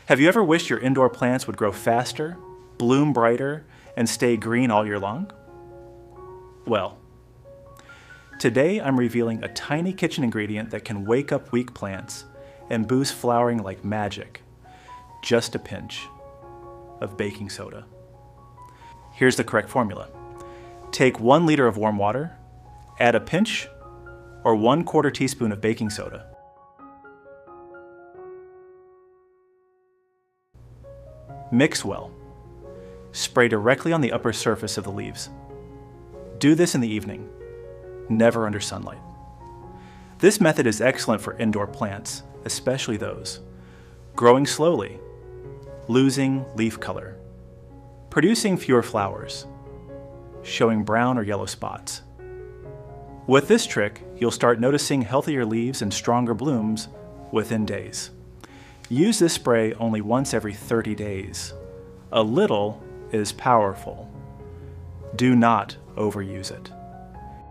Have you ever wished your indoor plants would grow faster, bloom brighter, and stay green all year long? Well, today I'm revealing a tiny kitchen ingredient that can wake up weak plants and boost flowering like magic. Just a pinch of baking soda. Here's the correct formula. Take 1 liter of warm water, add a pinch or 1/4 teaspoon of baking soda. Mix well. Spray directly on the upper surface of the leaves. Do this in the evening, never under sunlight. This method is excellent for indoor plants, especially those growing slowly, losing leaf color, producing fewer flowers, showing brown or yellow spots. With this trick, you'll start noticing healthier leaves and stronger blooms within days. Use this spray only once every 30 days. A little is powerful. Do not overuse it.